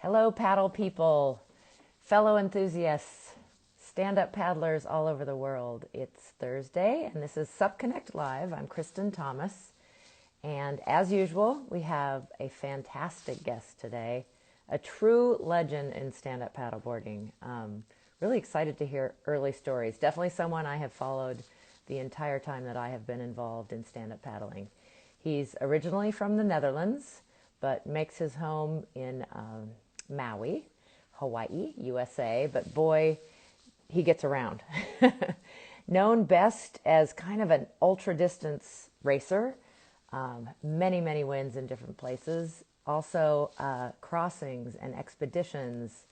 Hello, paddle people, fellow enthusiasts, stand-up paddlers all over the world. It's Thursday, and this is SupConnect Live. I'm Kristen Thomas, and as usual, we have a fantastic guest today, a true legend in stand-up paddleboarding. Really excited to hear early stories. Definitely someone I have followed the entire time that I have been involved in stand-up paddling. He's originally from the Netherlands, but makes his home in Maui, Hawaii, USA, but boy, he gets around. Known best as kind of an ultra distance racer, many, many wins in different places, also crossings and expeditions,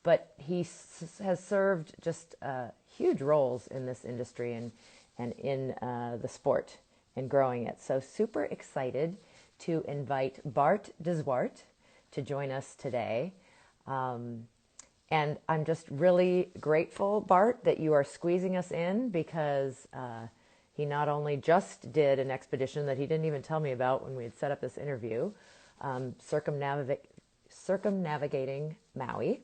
but has served just huge roles in this industry and in the sport and growing it. So super excited to invite Bart de Zwart to join us today. And I'm just really grateful, Bart, that you are squeezing us in because he not only just did an expedition that he didn't even tell me about when we had set up this interview, circumnavigating Maui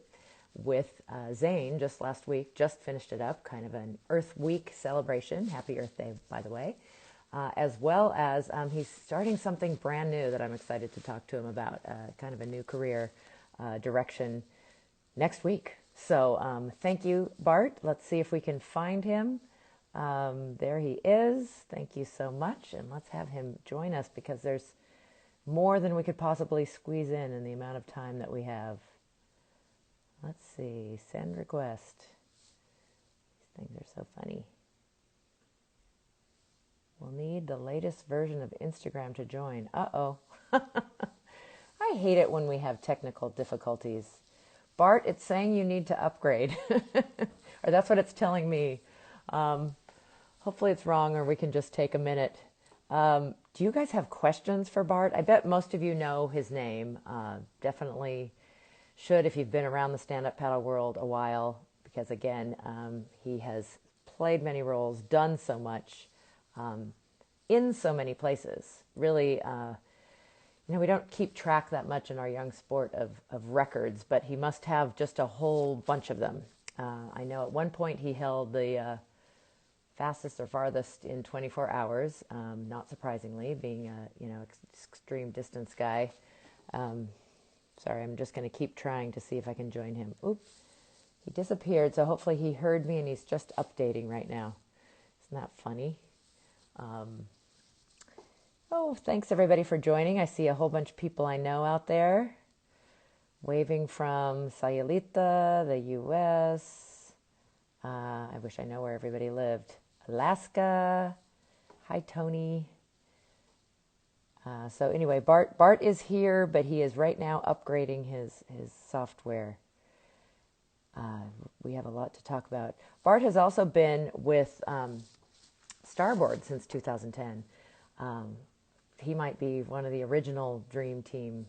with Zane just last week, just finished it up, kind of an Earth Week celebration. Happy Earth Day, by the way. As well as he's starting something brand new that I'm excited to talk to him about, kind of a new career direction next week. So thank you, Bart. Let's see if we can find him. There he is. Thank you so much. And let's have him join us because there's more than we could possibly squeeze in the amount of time that we have. Let's see. Send request. These things are so funny. We'll need the latest version of Instagram to join. Uh-oh. I hate it when we have technical difficulties. Bart, it's saying you need to upgrade. Or that's what it's telling me. Hopefully it's wrong or we can just take a minute. Do you guys have questions for Bart? I bet most of you know his name. Definitely should if you've been around the stand-up paddle world a while. Because again, he has played many roles, done so much. In so many places. Really, we don't keep track that much in our young sport of records, but he must have just a whole bunch of them. I know at one point he held the fastest or farthest in 24 hours, not surprisingly, being a extreme distance guy. Sorry, I'm just going to keep trying to see if I can join him. Oops, he disappeared, so hopefully he heard me and he's just updating right now. Isn't that funny? Thanks everybody for joining. I see a whole bunch of people I know out there. Waving from Sayulita, the U.S. I wish I know where everybody lived. Alaska. Hi, Tony. So anyway, Bart is here, but he is right now upgrading his software. We have a lot to talk about. Bart has also been with Starboard since 2010. He might be one of the original Dream Team.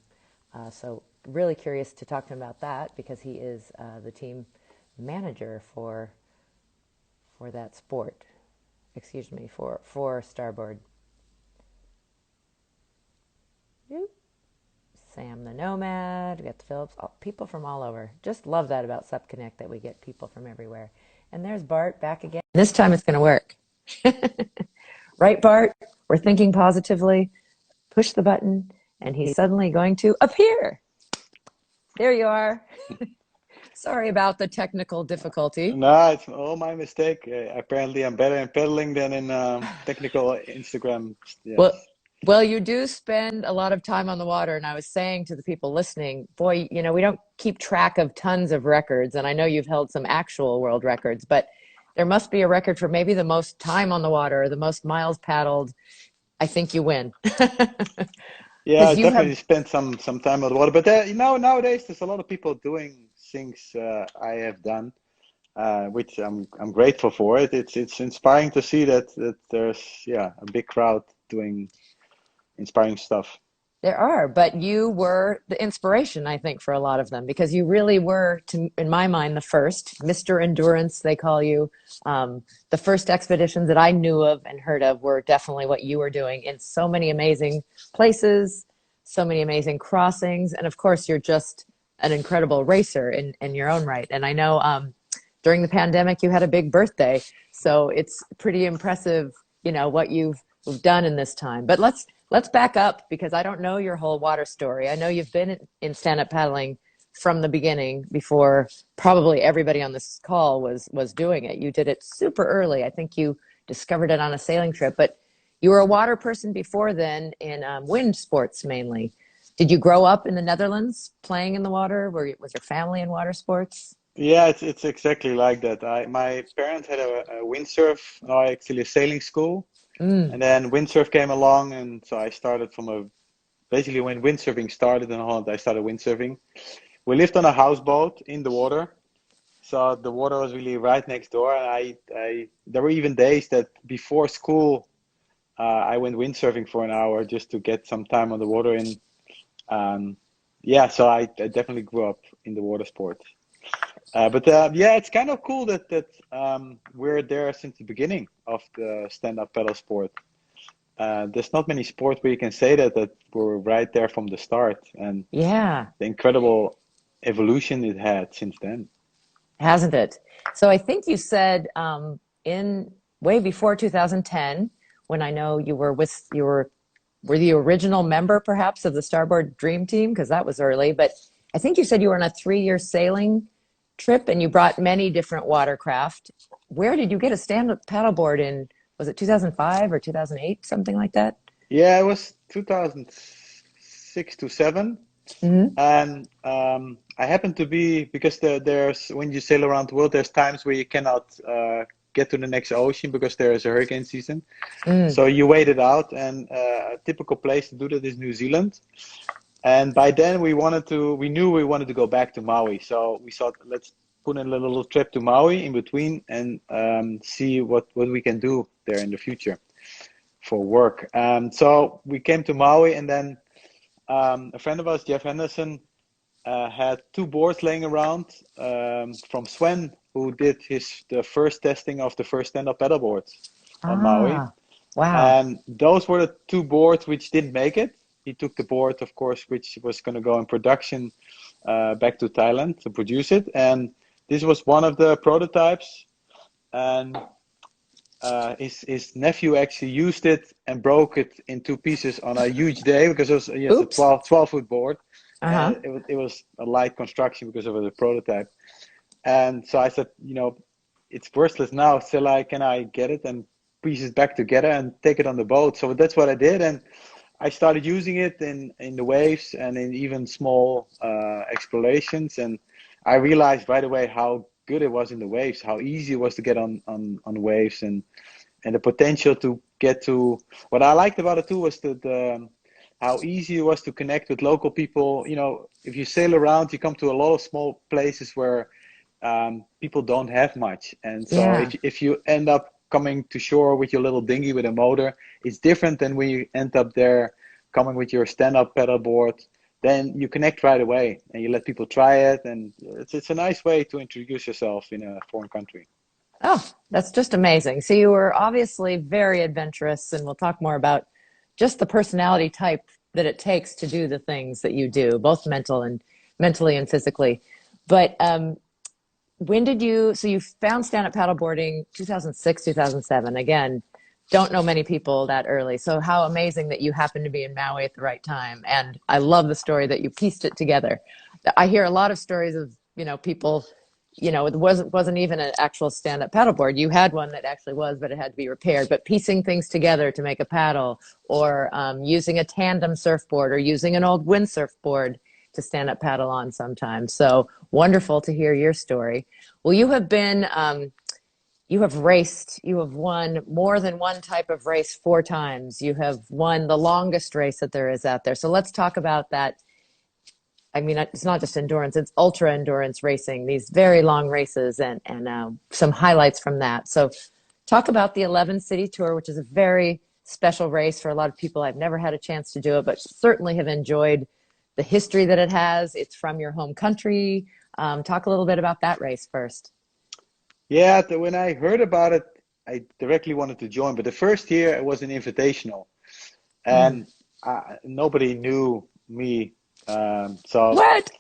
So really curious to talk to him about that because he is the team manager for that sport. Excuse me, for Starboard. Sam the Nomad, we got the Phillips, people from all over. Just love that about SupConnect that we get people from everywhere. And there's Bart back again. This time it's going to work. Right, Bart? We're thinking positively. Push the button, and he's suddenly going to appear. There you are. Sorry about the technical difficulty. No, it's all my mistake. Apparently, I'm better in pedaling than in technical Instagram. Yes. Well, you do spend a lot of time on the water, and I was saying to the people listening, boy, we don't keep track of tons of records, and I know you've held some actual world records, but there must be a record for maybe the most time on the water, the most miles paddled. I think you win. Yeah, I definitely spent some time on the water, but nowadays there's a lot of people doing things I have done, which I'm grateful for. It's inspiring to see that there's a big crowd doing inspiring stuff. There are, but you were the inspiration, I think, for a lot of them because you really were, in my mind, the first. Mr. Endurance, they call you. The first expeditions that I knew of and heard of were definitely what you were doing in so many amazing places, so many amazing crossings, and of course, you're just an incredible racer in your own right. And I know during the pandemic you had a big birthday, so it's pretty impressive, what you've done in this time. But let's back up because I don't know your whole water story. I know you've been in stand-up paddling from the beginning before probably everybody on this call was doing it. You did it super early. I think you discovered it on a sailing trip, but you were a water person before then in wind sports mainly. Did you grow up in the Netherlands playing in the water? Was your family in water sports? Yeah, it's exactly like that. My parents had a windsurf, no, actually a sailing school, Mm. and then windsurf came along, and so I started from a basically when windsurfing started in Holland, I started windsurfing. We lived on a houseboat in the water, so the water was really right next door. And I there were even days that before school, I went windsurfing for an hour just to get some time on the water. And yeah, so I definitely grew up in the water sport. But yeah, it's kind of cool that we're there since the beginning of the stand-up paddle sport. There's not many sports where you can say that we're right there from the start, and Yeah, the incredible evolution it had since then. hasn't it? So I think you said in way before 2010, when I know were the original member perhaps of the Starboard Dream Team because that was early, but I think you said you were on a 3-year sailing trip and you brought many different watercraft. Where did you get a stand-up paddleboard in? Was it 2005 or 2008, something like that? Yeah, it was 2006 to 7. Hmm. And I happened to be because there's when you sail around the world, there's times where you cannot get to the next ocean because there is a hurricane season. Mm. So you wait it out, and a typical place to do that is New Zealand. And by then we knew we wanted to go back to Maui. So we thought, let's put in a little trip to Maui in between and see what we can do there in the future for work. So we came to Maui, and then a friend of ours, Jeff Henderson, had two boards laying around from Sven, who did the first testing of the first stand-up paddle boards on Maui. Ah, wow. And those were the two boards which didn't make it. He took the board, of course, which was going to go in production back to Thailand to produce it. And this was one of the prototypes. And his nephew actually used it and broke it in two pieces on a huge day because it was yes, a Oops. 12-foot board. Uh-huh. And it was a light construction because it was a prototype. And so I said, it's worthless now. So can I get it and piece it back together and take it on the boat? So that's what I did. And I started using it in the waves and in even small explorations. And I realized right away how good it was in the waves, how easy it was to get on waves, and the potential to get to. What I liked about it too was the how easy it was to connect with local people. If you sail around, you come to a lot of small places where people don't have much. And so Yeah. if you end up coming to shore with your little dinghy with a motor, it's different than when you end up there coming with your stand-up pedal board. Then you connect right away and you let people try it. And it's a nice way to introduce yourself in a foreign country. Oh, that's just amazing. So you were obviously very adventurous, and we'll talk more about just the personality type that it takes to do the things that you do, both mentally and physically. But when did so you found stand-up paddleboarding 2006, 2007. Again, don't know many people that early. So how amazing that you happened to be in Maui at the right time. And I love the story that you pieced it together. I hear a lot of stories of, people, it wasn't even an actual stand-up paddleboard. You had one that actually was, but it had to be repaired. But piecing things together to make a paddle, or using a tandem surfboard, or using an old windsurf board to stand up paddle on sometimes. So wonderful to hear your story. Well, you have raced, you have won more than one type of race 4 times. You have won the longest race that there is out there. So let's talk about that. I mean, it's not just endurance, it's ultra endurance racing, these very long races, and some highlights from that. So talk about the 11 City Tour, which is a very special race for a lot of people. I've never had a chance to do it, but certainly have enjoyed the history that it has. It's from your home country. Talk a little bit about that race first. Yeah, when I heard about it, I directly wanted to join. But the first year it was an invitational, Mm. and nobody knew me So, What?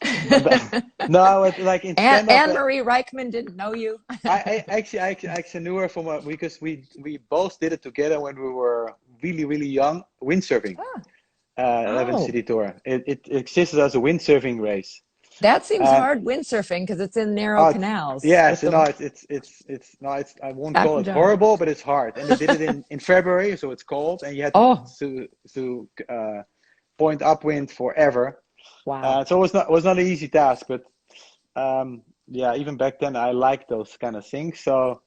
but no, like in stand up, Anne-Marie Reichman didn't know you? I actually knew her from because we both did it together when we were really young, windsurfing. Oh, 11 oh, City Tour. It existed as a windsurfing race. that seems And hard windsurfing because it's in narrow uh, canals yeah, with so no, the it's no, it's I won't call back it down. horrible, but it's hard. And they did it in February, so it's cold, and you had Oh, to point upwind forever. wow. So it was not an easy task, but yeah, even back then I liked those kind of things. So,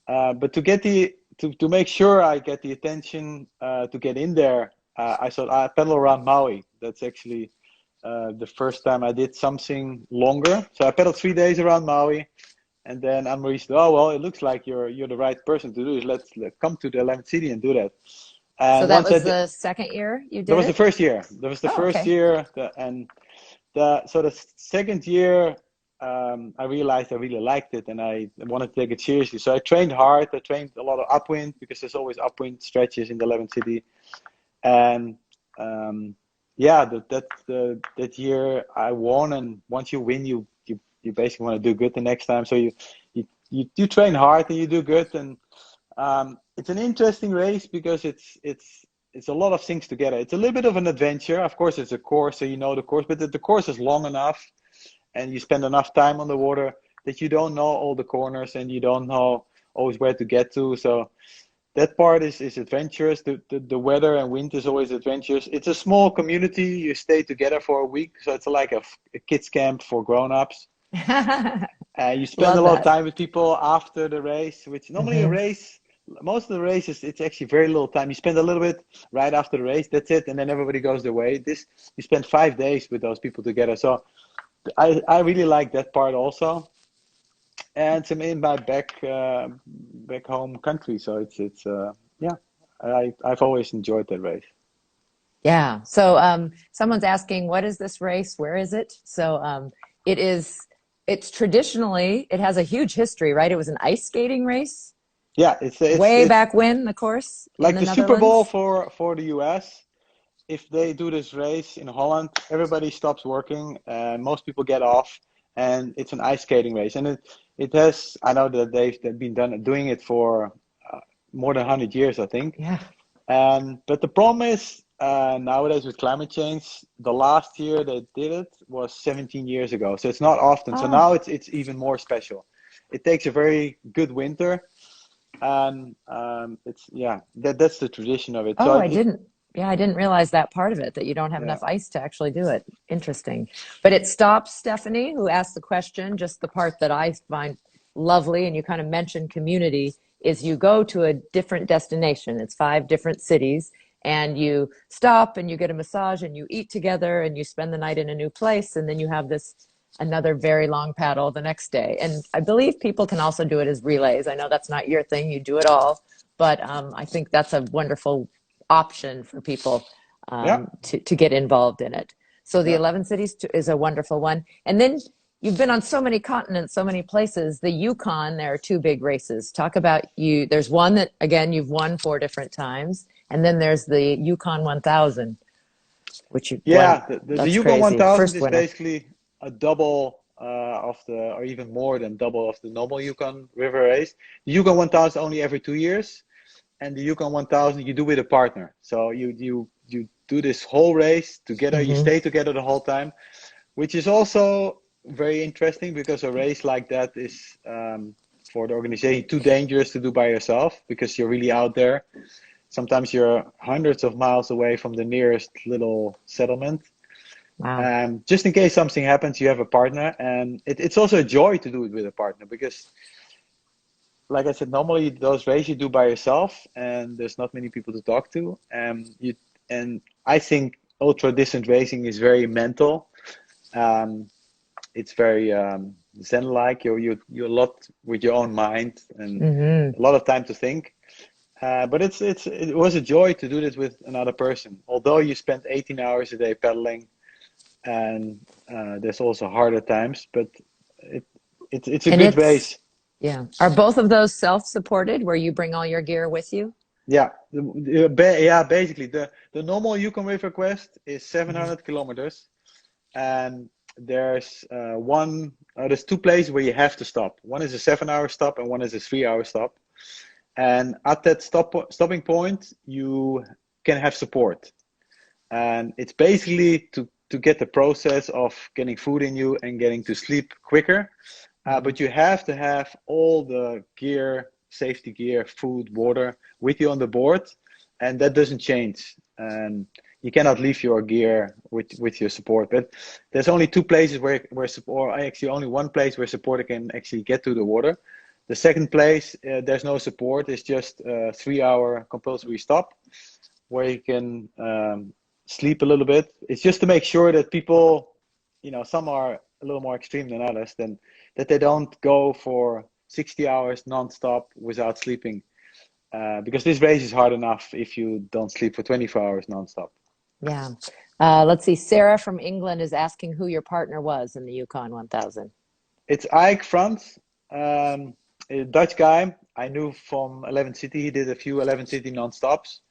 but to make sure I get the attention to get in there, I thought I pedal around Maui. That's actually the first time I did something longer. So I pedaled 3 days around Maui, and then Anne-Marie said, "Oh well, it looks like you're the right person to do this. Let's come to the 11th city and do that." So And that once I was did, the second year you that did was the it? first year. That was the Oh, first okay. year, and the second year, I realized I really liked it, and I wanted to take it seriously. So I trained hard. I trained a lot of upwind because there's always upwind stretches in the 11th city, and yeah, that year I won. And once you win, you basically want to do good the next time. So you train hard and you do good, and it's an interesting race because it's a lot of things together. It's a little bit of an adventure. Of course, it's a course, so you know the course, but the course is long enough, and you spend enough time on the water that you don't know all the corners and you don't know always where to get to. So that part is adventurous. The weather and wind is always adventurous. It's a small community. You stay together for a week, so it's like a kids camp for grown-ups. You spend a Love lot of that. time with people after the race, which normally a Hmm. race, most of the races, it's actually very little time. You spend a little bit right after the race, that's it, and then everybody goes their way. This, you spend 5 days with those people together. So I really like that part also. And I'm in my back home country, so it's yeah, I've always enjoyed that race. Yeah. So someone's asking, what is this race? Where is it? So it is, it's traditionally, it has a huge history, right? It was an ice skating race Yeah, it's way it's back when, the course in like the the Super Bowl Netherlands. for the US. If they do this race in Holland, everybody stops working and most people get off, and it's an ice skating race. And it has, I know that they've been doing it for more than 100 years, I think. Yeah. And but the problem is nowadays with climate change, the last year they did it was 17 years ago, so it's not often. So Oh, now it's even more special. It takes a very good winter, and it's yeah, that's the tradition of it. So oh, I didn't. Yeah, I didn't realize that part of it, that you don't have yeah, enough ice to actually do it. Interesting. But it stops, Stephanie, who asked the question, just the part that I find lovely, and you kind of mentioned community, is you go to a different destination. It's 5 different cities, and you stop and you get a massage and you eat together and you spend the night in a new place, and then you have this another very long paddle the next day. And I believe people can also do it as relays. I know that's not your thing, you do it all, but I think that's a wonderful option for people yeah, to get involved in it. So the yeah. 11 cities is a wonderful one. And then you've been on so many continents, so many places. The Yukon, there are two big races. Talk about you. There's one that, again, you've won 4 different times. And then there's the Yukon 1000, which you won. Yeah, the That's Yukon crazy. 1000 First is winner. basically a double of or even more than double of the normal Yukon River race. The Yukon 1000 only every 2 years, and the Yukon 1000 you do with a partner. So you do this whole race together. You Hmm. stay together the whole time, which is also very interesting because a race like that is for the organization too dangerous to do by yourself because you're really out there. Sometimes you're hundreds of miles away from the nearest little settlement. Wow. Just in case something happens, you have a partner, and it's also a joy to do it with a partner because, like I said, normally those races you do by yourself, and there's not many people to talk to. And I think ultra distance racing is very mental. Um, it's very zen-like. You're a lot with your own mind and Hmm. a lot of time to think. But it was a joy to do this with another person. Although you spend 18 hours a day pedaling, and there's also harder times, but it, it's a And good it's, race. yeah. Are both of those self-supported where you bring all your gear with you? Yeah, yeah. Basically, the normal Yukon River Quest is Mhm. 700 kilometers, and there's two places where you have to stop. One is a 7 hour stop and one is a 3 hour stop. And at that stopping point, you can have support. And it's basically to get the process of getting food in you and getting to sleep quicker. But you have to have all the gear, safety gear, food, water with you on the board, and that doesn't change. And you cannot leave your gear with your support. But there's only two places where support, actually only one place where supporter can actually get to the water. The second place, there's no support. It's just a 3 hour compulsory stop where you can sleep a little bit. It's just to make sure that people, some are a little more extreme than others, then that they don't go for 60 hours non-stop without sleeping. Because this race is hard enough if you don't sleep for 24 hours non-stop. Yeah. Let's see. Sarah from England is asking who your partner was in the Yukon 1000. It's Ike Frans, a Dutch guy I knew from 11 City. He did a few 11 City non-stops.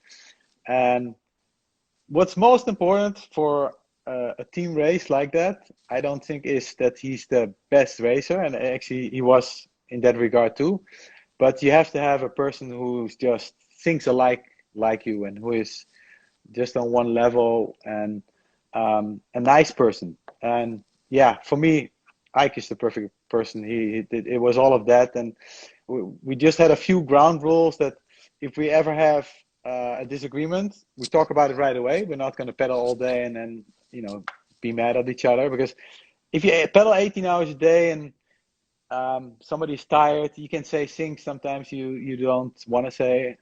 And what's most important for a team race like that, I don't think, is that he's the best racer. And actually, he was in that regard too. But you have to have a person who's just thinks alike like you and who is just on one level and a nice person. And yeah, for me, Ike is the perfect person. It was all of that. And we just had a few ground rules that if we ever have a disagreement, we talk about it right away. We're not going to pedal all day and then, be mad at each other. Because if you pedal 18 hours a day and somebody's tired, you can say things sometimes you don't want to say.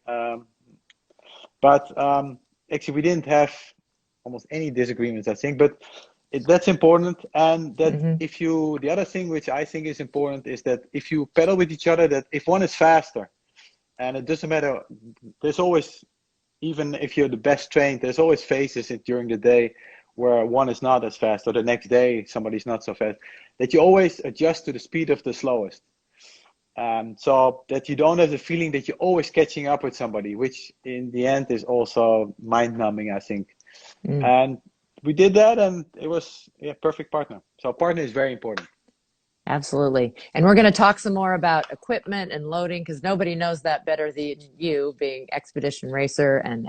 But actually, we didn't have almost any disagreements, I think. But that's important. And that the other thing which I think is important is that if you pedal with each other, that if one is faster, and it doesn't matter, there's always, even if you're the best trained, there's always phases during the day where one is not as fast, or the next day somebody's not so fast, that you always adjust to the speed of the slowest. So that you don't have the feeling that you're always catching up with somebody, which in the end is also mind-numbing, I think. And we did that, and it was a perfect partner. So partner is very important. Absolutely. And we're going to talk some more about equipment and loading because nobody knows that better than you, being expedition racer and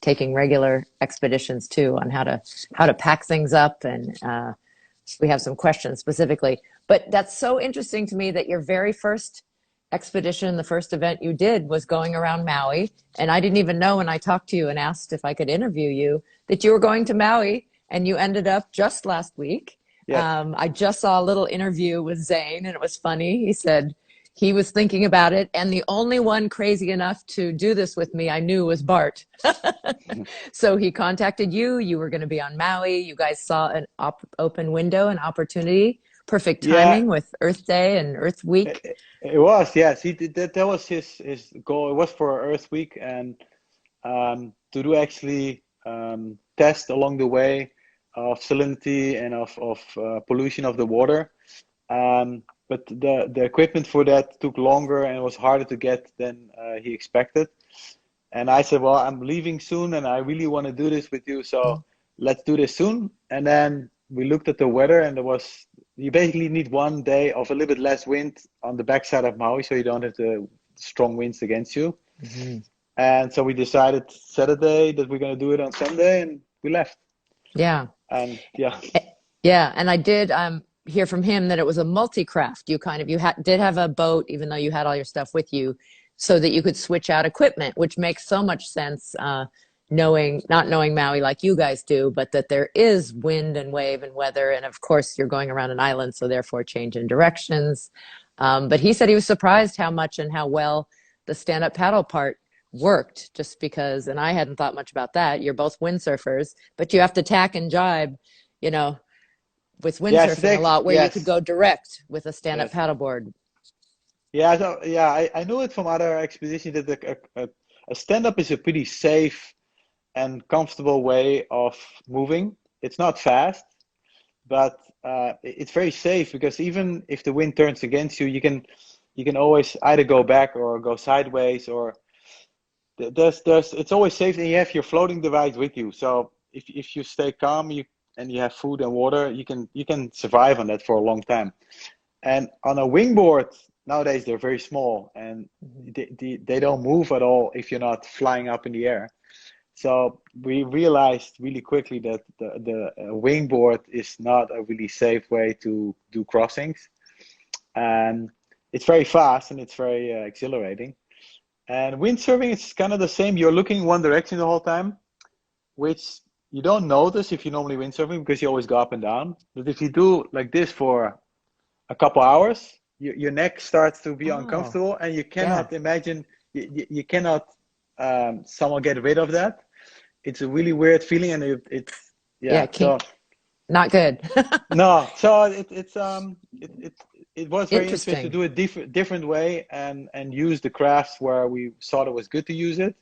taking regular expeditions too, on how to pack things up. And we have some questions specifically. But that's so interesting to me that your very first expedition, the first event you did, was going around Maui. And I didn't even know when I talked to you and asked if I could interview you that you were going to Maui, and you ended up just last week. Yes. I just saw a little interview with Zane, and it was funny. He said he was thinking about it, and the only one crazy enough to do this with me I knew was Bart. So he contacted you. You were going to be on Maui. You guys saw an open window, an opportunity. Perfect timing with Earth Day and Earth Week. It was, yes. He did that. That was his goal. It was for Earth Week, and to do actually test along the way of salinity and of pollution of the water. But the equipment for that took longer and was harder to get than he expected. And I said, well, I'm leaving soon and I really want to do this with you. So let's do this soon. And then we looked at the weather, and you basically need one day of a little bit less wind on the backside of Maui, so you don't have the strong winds against you. And so we decided Saturday that we're going to do it on Sunday, and we left. Yeah. And yeah. Yeah. And I did hear from him that it was a multi-craft. You did have a boat, even though you had all your stuff with you, so that you could switch out equipment, which makes so much sense, not knowing Maui like you guys do, but that there is wind and wave and weather. And of course, you're going around an island, so therefore change in directions. But he said he was surprised how much and how well the stand-up paddle part worked, just because, and I hadn't thought much about that. You're both windsurfers, but you have to tack and jibe, with windsurfing a lot, where you could go direct with a stand-up paddleboard. Yeah, so, I knew it from other expeditions that a stand-up is a pretty safe and comfortable way of moving. It's not fast, but it's very safe, because even if the wind turns against you, you can always either go back or go sideways, or it's always safe, and you have your floating device with you. So if you stay calm, you and you have food and water, you can survive on that for a long time. And on a wingboard, nowadays they're very small and Mhm. they don't move at all if you're not flying up in the air. So we realized really quickly that the wingboard is not a really safe way to do crossings. And it's very fast and it's very exhilarating. And windsurfing is kind of the same. You're looking one direction the whole time, which you don't notice if you normally windsurfing because you always go up and down. But if you do like this for a couple hours, your neck starts to be Oh, uncomfortable, and you yeah. cannot imagine, you cannot someone get rid of that. It's a really weird feeling, and it's Yeah, yeah. can't, So not good. no, so it was very interesting to Interesting. do it different way and use the crafts where we thought it was good to use it,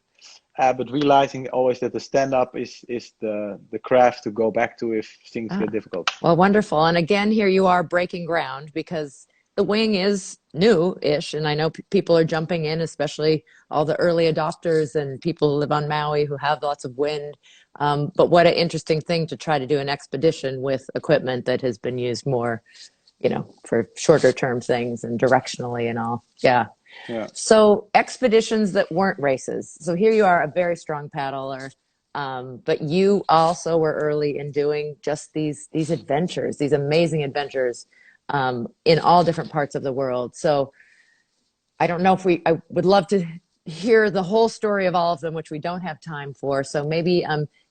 but realizing always that the stand up is the craft to go back to if things Ah, get difficult. well, wonderful. And again, here you are breaking ground because the wing is new-ish, and I know people are jumping in, especially all the early adopters and people who live on Maui who have lots of wind. But what an interesting thing to try to do an expedition with equipment that has been used more, for shorter term things and directionally and all. Yeah. Yeah. So expeditions that weren't races. So here you are, a very strong paddler, but you also were early in doing just these adventures, these amazing adventures, in all different parts of the world. So I don't know if I would love to hear the whole story of all of them, which we don't have time for. So maybe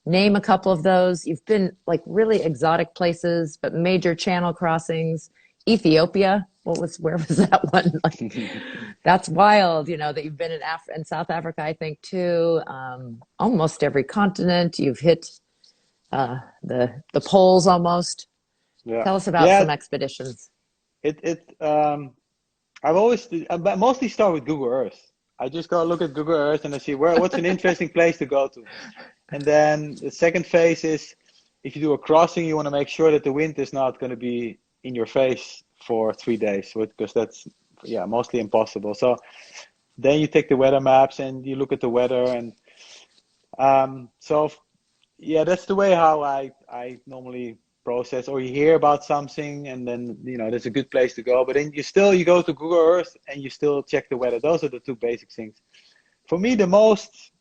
name a couple of those. You've been like really exotic places, but major channel crossings. Ethiopia. Where was that one? Like, that's wild, that you've been in South Africa, I think, too. Almost every continent. You've hit the poles almost. Yeah. Tell us about Yeah. some expeditions. It I've always I mostly start with Google Earth. I just go look at Google Earth and I see what's an interesting place to go to. And then the second phase is if you do a crossing, you want to make sure that the wind is not going to be in your face for 3 days, because that's yeah mostly impossible. So then you take the weather maps and you look at the weather, and so yeah, that's the way how I normally process. Or you hear about something and then there's a good place to go, but then you go to Google Earth and you still check the weather. Those are the two basic things. For me, the most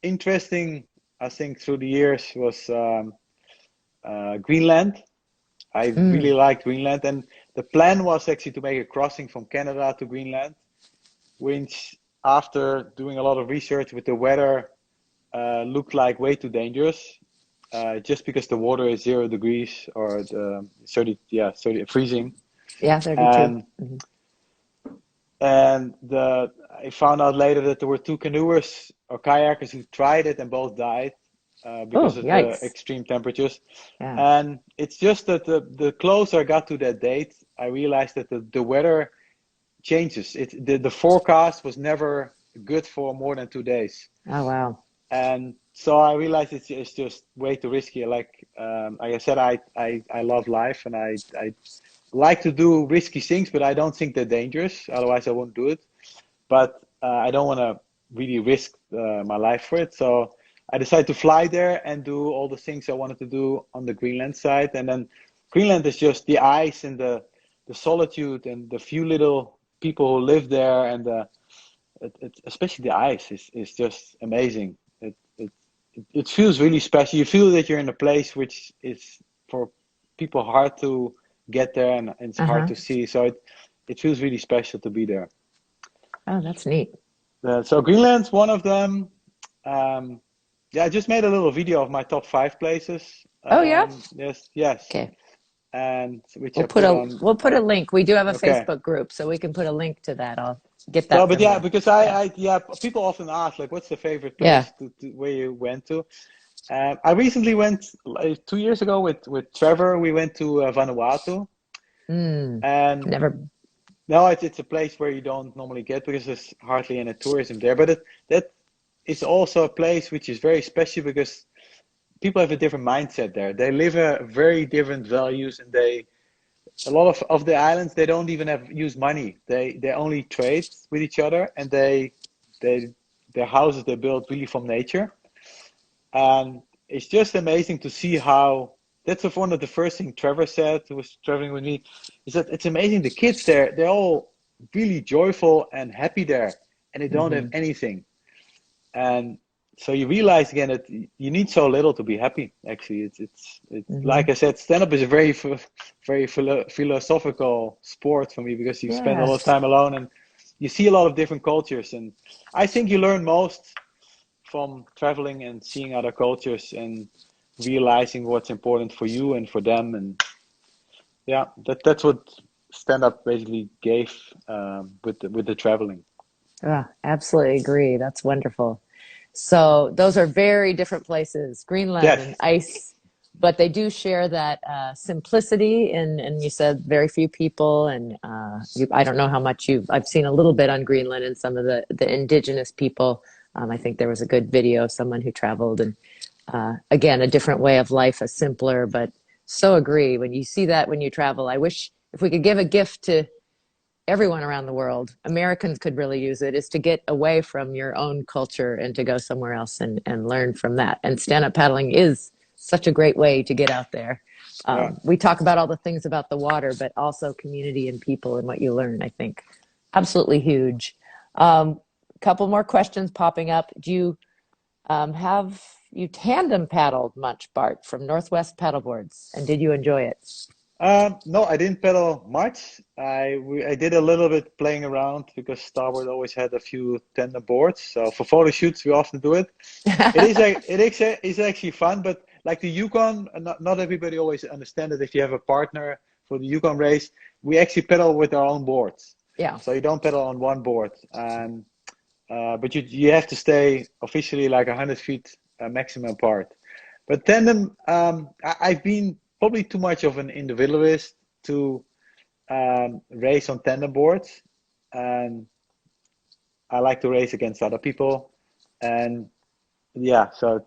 interesting, I think, through the years was Greenland. I really Mm, liked Greenland, and the plan was actually to make a crossing from Canada to Greenland, which after doing a lot of research with the weather looked like way too dangerous, just because the water is 0 degrees or the 30, yeah, 30 freezing. yeah, 32. And Mhm. I found out later that there were two canoers or kayakers who tried it and both died Oh, because of the yikes. extreme temperatures. Yeah. And it's just that the closer I got to that date, I realized that the weather changes. The forecast was never good for more than 2 days. Oh, wow. And so I realized it's just way too risky. Like I said, I love life and I like to do risky things, but I don't think they're dangerous. Otherwise, I won't do it. But I don't want to really risk my life for it. So I decided to fly there and do all the things I wanted to do on the Greenland side. And then Greenland is just the ice and the solitude and the few little people who live there, and especially the ice is just amazing. It feels really special. You feel that you're in a place which is for people hard to get there, and it's hard Uh-huh. to see. So it feels really special to be there. Oh, that's neat. So Greenland's one of them. Um, yeah, I just made a little video of my top 5 places. Oh, yeah. Yes, yes, Okay. and which We'll I put put a on. we'll put a link. We do have a Okay. Facebook group, so we can put a link to that. I'll get So, that but from yeah, the because yeah. yeah, people often ask like, what's the favorite Yeah. place where you went to? I recently went like 2 years ago with Trevor. We went to Vanuatu, Mm. and Never. no, it's a place where you don't normally get because there's hardly any tourism there. But that is also a place which is very special because people have a different mindset there. They live a very different values, and a lot of the islands they don't even have use money. They only trade with each other, and they their houses they build really from nature. And it's just amazing to see how that's one of the first thing Trevor said, who was traveling with me, is that it's amazing. The kids there, they're all really joyful and happy there, and they don't have Hmm. anything. And so you realize again that you need so little to be happy. Actually, it's Hmm. like I said, stand up is a very philosophical sport for me because you spend a lot of Yes. time alone and you see a lot of different cultures. And I think you learn most from traveling and seeing other cultures and realizing what's important for you and for them. And yeah, that's what stand up basically gave with the traveling. Absolutely agree. That's wonderful. So those are very different places, Greenland and Yes. ice, but they do share that simplicity. And you said very few people, and I don't know how much I've seen a little bit on Greenland and some of the indigenous people. I think there was a good video of someone who traveled, and again, a different way of life, a simpler, but so agree. When you see that when you travel, I wish if we could give a gift to everyone around the world, Americans could really use it, is to get away from your own culture and to go somewhere else and learn from that. And stand up paddling is such a great way to get out there. Yeah. We talk about all the things about the water, but also community and people and what you learn, I think. Absolutely huge. Couple more questions popping up. Do you have you tandem paddled much, Bart, from Northwest Paddleboards? And did you enjoy it? No, I didn't pedal much. I did a little bit playing around because Starboard always had a few tandem boards. So for photo shoots, we often do it. It's actually fun, but like the Yukon, not everybody always understands that if you have a partner for the Yukon race, we actually pedal with our own boards. Yeah. So you don't pedal on one board, but you have to stay officially like 100 feet maximum apart. But tandem, I've been probably too much of an individualist to race on tandem boards. And I like to race against other people. And yeah, so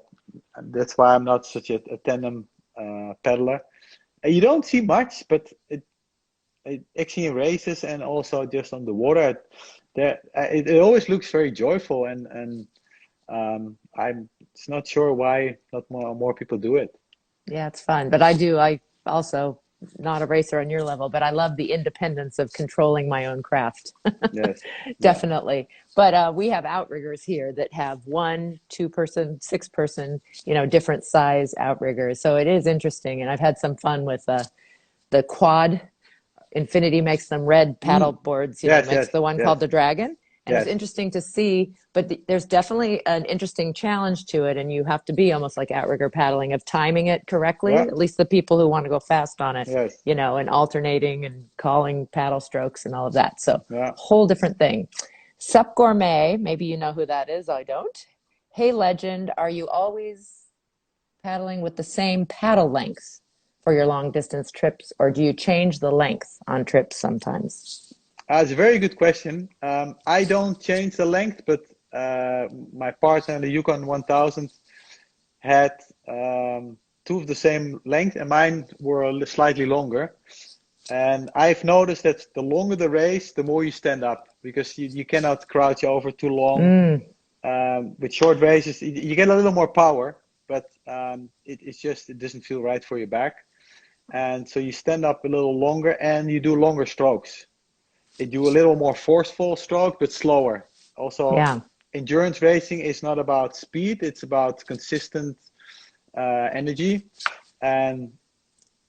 that's why I'm not such a tandem pedaler. And you don't see much, but it actually in races and also just on the water, it always looks very joyful. And I'm it's not sure why not more people do it. Yeah, it's fun. But I also, not a racer on your level, but I love the independence of controlling my own craft. Yes. Yeah. Definitely. But we have outriggers here that have one, two-person, six-person, different size outriggers. So it is interesting. And I've had some fun with the quad. Infinity makes them red paddle Mm. boards, Yes, makes yes, the one called yes, the Dragon. And it's yes. interesting to see, but there's definitely an interesting challenge to it. And you have to be almost like outrigger paddling of timing it correctly, Yeah, at least the people who want to go fast on it, yes, and alternating and calling paddle strokes and all of that. So, yeah. whole different thing. Sup Gourmet, maybe you know who that is. I don't. Hey, Legend, are you always paddling with the same paddle length for your long distance trips, or do you change the length on trips sometimes? It's a very good question. I don't change the length, but my partner in the Yukon 1000 had two of the same length, and mine were slightly longer. And I've noticed that the longer the race, the more you stand up because you cannot crouch over too long. Mm, With short races, you get a little more power, but it doesn't feel right for your back. And so you stand up a little longer and you do longer strokes. You do a little more forceful stroke, but slower. Also, yeah. endurance racing is not about speed, it's about consistent energy. And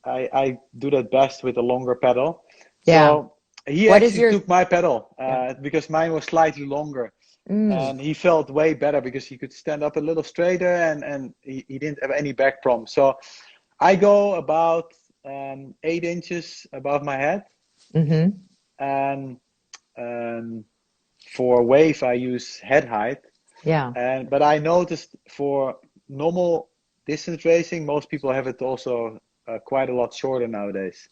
I do that best with a longer pedal. Yeah. So he What is actually your, took my pedal yeah. because mine was slightly longer. Mm, And he felt way better because he could stand up a little straighter and he didn't have any back problems. So I go about 8 inches above my head. mm-hmm. And um, for wave, I use head height. Yeah. But I noticed for normal distance racing, most people have it also quite a lot shorter nowadays.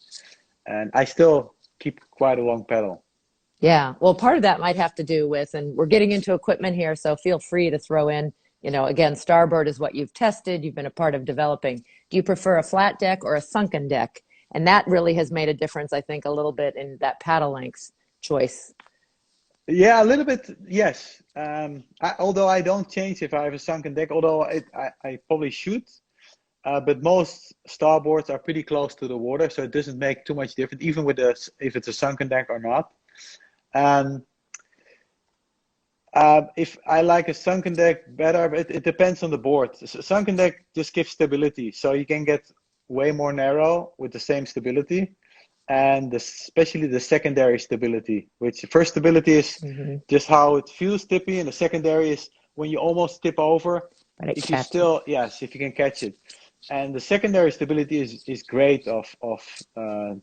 And I still keep quite a long pedal. Yeah. Well, part of that might have to do with, and we're getting into equipment here, so feel free to throw in, again, starboard is what you've tested, you've been a part of developing. Do you prefer a flat deck or a sunken deck? And that really has made a difference, I think, a little bit in that paddle length choice. Yeah, a little bit, yes. Although I don't change if I have a sunken deck, although I probably should. but most starboards are pretty close to the water, so it doesn't make too much difference, even with if it's a sunken deck or not. And if I like a sunken deck better, but it depends on the board. Sunken deck just gives stability, so you can get way more narrow with the same stability, and especially the secondary stability, which the first stability is just how it feels tippy, and the secondary is when you almost tip over, But it if you catches. still, yes, if you can catch it. And the secondary stability is great of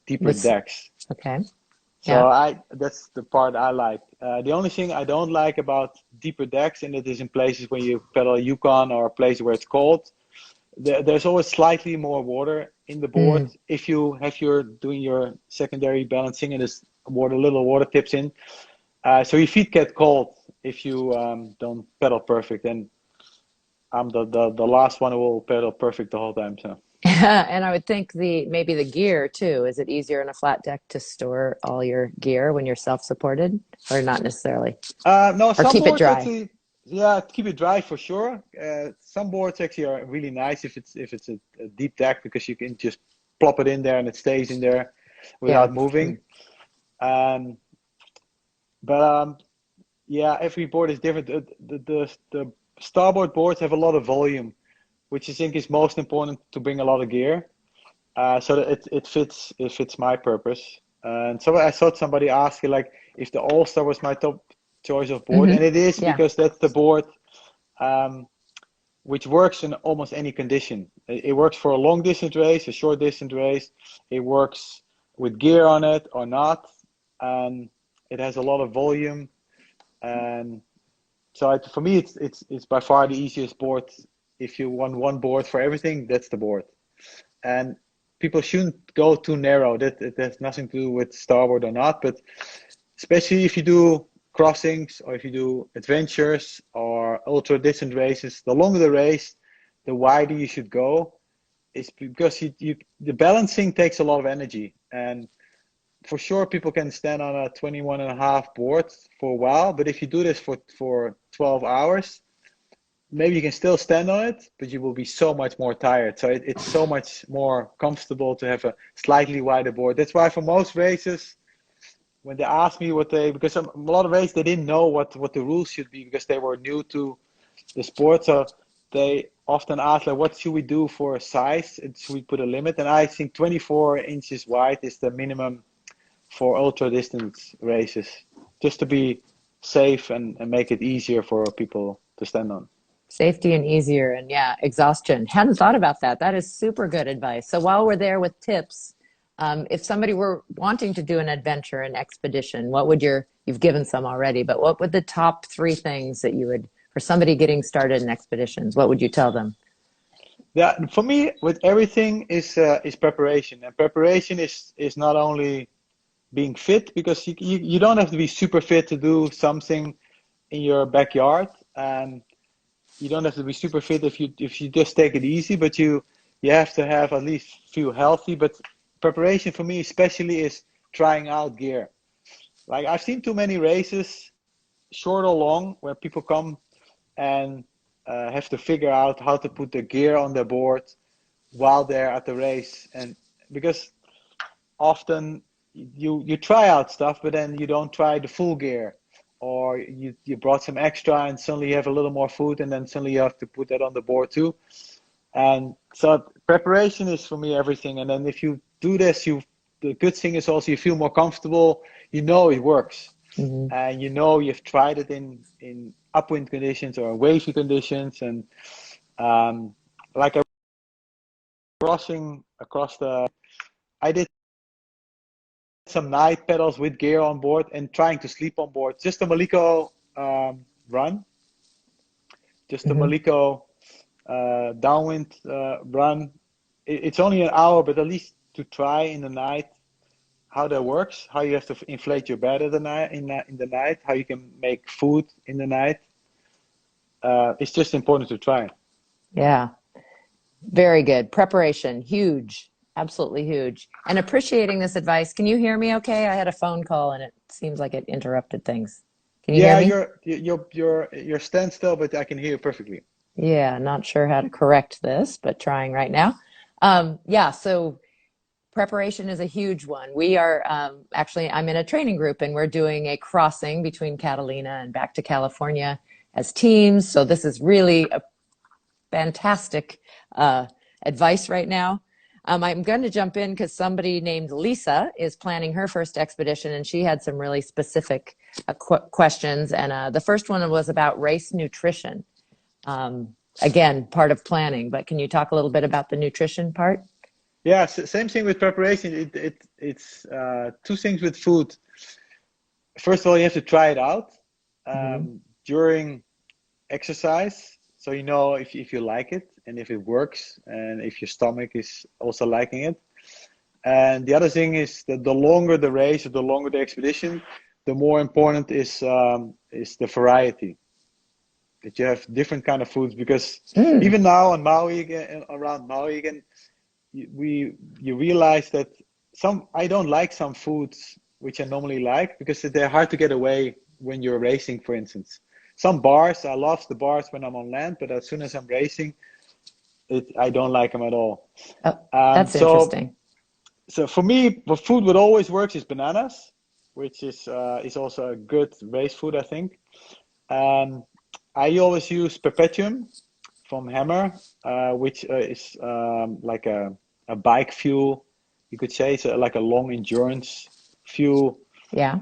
deeper With, decks. okay. So Yeah. that's the part I like. The only thing I don't like about deeper decks, and it is in places when you pedal Yukon or places where it's cold, there's always slightly more water in the board. Mm. If you have your doing your secondary balancing and there's little water tips in, so your feet get cold if you don't pedal perfect. And I'm the last one who will pedal perfect the whole time. So. And I would think maybe the gear too. Is it easier in a flat deck to store all your gear when you're self-supported, or not necessarily? No, Or some keep it boards dry? actually, yeah, keep it dry for sure. Some boards actually are really nice if it's a deep deck because you can just plop it in there and it stays in there Yeah. without moving. Mm. Um, but yeah, every board is different. The starboard boards have a lot of volume, which I think is most important to bring a lot of gear. So that it fits my purpose. And so I thought somebody asked you like if the All Star was my top choice of board, and it is Yeah. because that's the board um, which works in almost any condition. It works for a long distance race, a short distance race. It works with gear on it or not. Um, it has a lot of volume, and so for me, it's by far the easiest board. If you want one board for everything, that's the board. And people shouldn't go too narrow. That it has nothing to do with starboard or not, but especially if you do crossings or if you do adventures or ultra distance races, the longer the race, the wider you should go. It's because the balancing takes a lot of energy. And for sure, people can stand on a 21 and a half board for a while, but if you do this for 12 hours, maybe you can still stand on it, but you will be so much more tired. So it's so much more comfortable to have a slightly wider board. That's why for most races, when they ask me because a lot of races they didn't know what the rules should be because they were new to the sport. So they often ask like, what should we do for size? And should we put a limit? And I think 24 inches wide is the minimum for ultra distance races, just to be safe and make it easier for people to stand on. Safety and easier, and yeah, exhaustion. Hadn't thought about that. That is super good advice. So while we're there with tips, if somebody were wanting to do an adventure, an expedition, what would you've given some already, but what would the top three things that you would, for somebody getting started in expeditions, what would you tell them? Yeah, for me, with everything is preparation, and preparation is not only being fit because you don't have to be super fit to do something in your backyard. You don't have to be super fit if you just take it easy, but you have to have at least feel healthy. But preparation for me especially is trying out gear. Like I've seen too many races, short or long, where people come and have to figure out how to put the gear on their board while they're at the race, and because often you try out stuff, but then you don't try the full gear, or you brought some extra and suddenly you have a little more food, and then suddenly you have to put that on the board too. And so preparation is for me everything. And then if you do this, the good thing is also you feel more comfortable. You know it works, Hmm. and you know you've tried it in upwind conditions or wavy conditions, and like a crossing across the. I did some night pedals with gear on board and trying to sleep on board. Just a Maliko run, just a Hmm. Maliko downwind run. It's only an hour, but at least to try in the night how that works, how you have to inflate your bed at the night in the night, how you can make food in the night. It's just important to try. Yeah, very good. Preparation, huge, absolutely huge. And appreciating this advice. Can you hear me okay? I had a phone call and it seems like it interrupted things. Can you hear Yeah, me? you're standstill, but I can hear you perfectly. Yeah, not sure how to correct this, but trying right now. Yeah, so preparation is a huge one. We are actually, I'm in a training group and we're doing a crossing between Catalina and back to California as teams. So this is really a fantastic uh, advice right now. I'm going to jump in because somebody named Lisa is planning her first expedition, and she had some really specific questions. And the first one was about race nutrition. Again, part of planning, but can you talk a little bit about the nutrition part? Yeah, same thing with preparation. It's two things with food. First of all, you have to try it out Hmm. during exercise, so you know if you like it and if it works and if your stomach is also liking it. And the other thing is that the longer the race or the longer the expedition, the more important is the variety. That you have different kind of foods because Mm, even now on Maui again, around Maui again, you realize that some I don't like some foods which I normally like because they're hard to get away when you're racing, for instance. Some bars, I love the bars when I'm on land, but as soon as I'm racing, I don't like them at all. oh, Um, that's so interesting. so for me, what food would always works is bananas, which is also a good race food, I think. Um, I always use Perpetuum from Hammer, which is like a bike fuel, you could say. It's like a long endurance fuel. Yeah.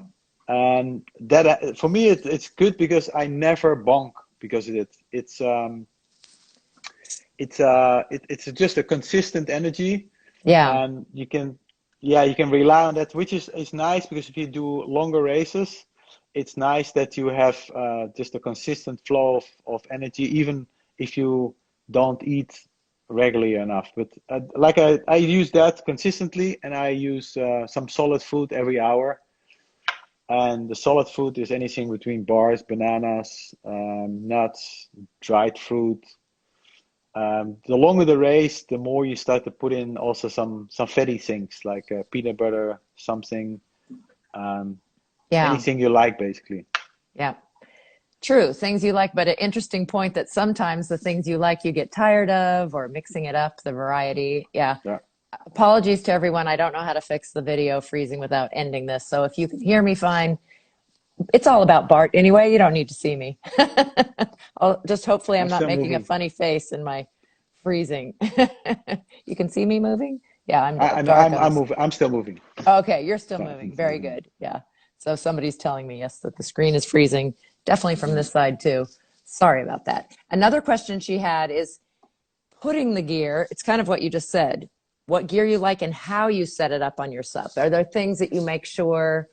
And that for me, it's good because I never bonk because of it. It's just a consistent energy, Yeah. and you can rely on that, which is nice because if you do longer races, it's nice that you have just a consistent flow of energy, even if you don't eat regularly enough. But like I use that consistently, and I use some solid food every hour. And the solid food is anything between bars, bananas, nuts, dried fruit. The longer the race, the more you start to put in also some fatty things like peanut butter, something, um, Yeah. anything you like, basically. Yeah. True. Things you like, but an interesting point that sometimes the things you like you get tired of or mixing it up, the variety. Yeah. Yeah. Apologies to everyone. I don't know how to fix the video freezing without ending this. So if you can hear me fine, it's all about Bart anyway. You don't need to see me. I'll just hopefully I'm I'm not still making a moving. funny face in my freezing. You can see me moving? Yeah, I'm I, I'm dark I'm on I'm this. moving. I'm still moving. Okay, you're still So I think moving. it's Very moving. good. Yeah. So somebody's telling me, yes, that the screen is freezing. Definitely from this side too. Sorry about that. Another question she had is putting the gear. It's kind of what you just said. What gear you like and how you set it up on your sup. Are there things that you make sure?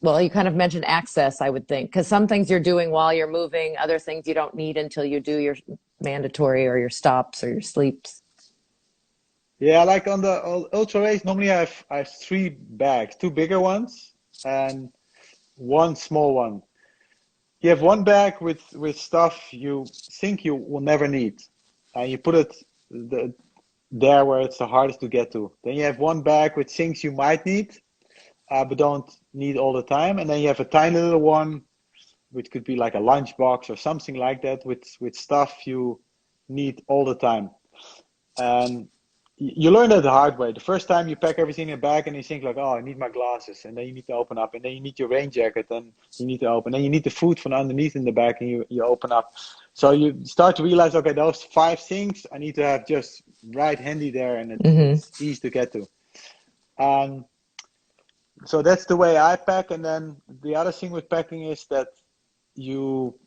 Well, you kind of mentioned access, I would think, because some things you're doing while you're moving, other things you don't need until you do your mandatory or your stops or your sleeps. Yeah, like on the ultra race, normally I have three bags, two bigger ones and one small one. You have one bag with stuff you think you will never need, and you put it the, there where it's the hardest to get to. Then you have one bag with things you might need, but don't need all the time. And then you have a tiny little one, which could be like a lunchbox or something like that, with stuff you need all the time. And you learn that the hard way. The first time you pack everything in a bag and you think like, oh, I need my glasses, and then you need to open up, and then you need your rain jacket, and you need to open, then you need the food from underneath in the bag, and you open up. So you start to realize, okay, those five things I need to have just right handy there, and Hmm. it's easy to get to. Um, so that's the way I pack. And then the other thing with packing is that you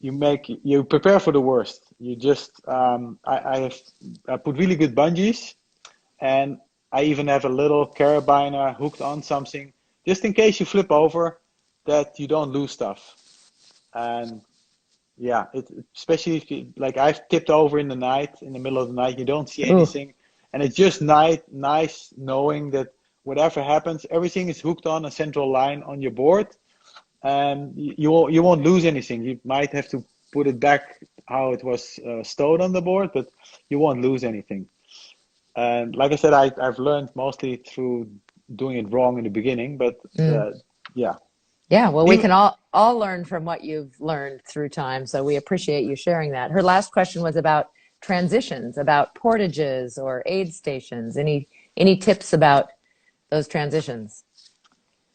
you prepare for the worst. You just I put really good bungees, and I even have a little carabiner hooked on something just in case you flip over, that you don't lose stuff. And yeah, especially if you like I've tipped over in the night, in the middle of the night, you don't see Ooh. anything, and it's just nice knowing that whatever happens, everything is hooked on a central line on your board, and you won't lose anything. You might have to put it back how it was stowed on the board, but you won't lose anything. And like I said, I've learned mostly through doing it wrong in the beginning, but Mm. uh, yeah. Yeah, well, we Even can all learn from what you've learned through time, so we appreciate you sharing that. Her last question was about transitions, about portages or aid stations. Any tips about those transitions?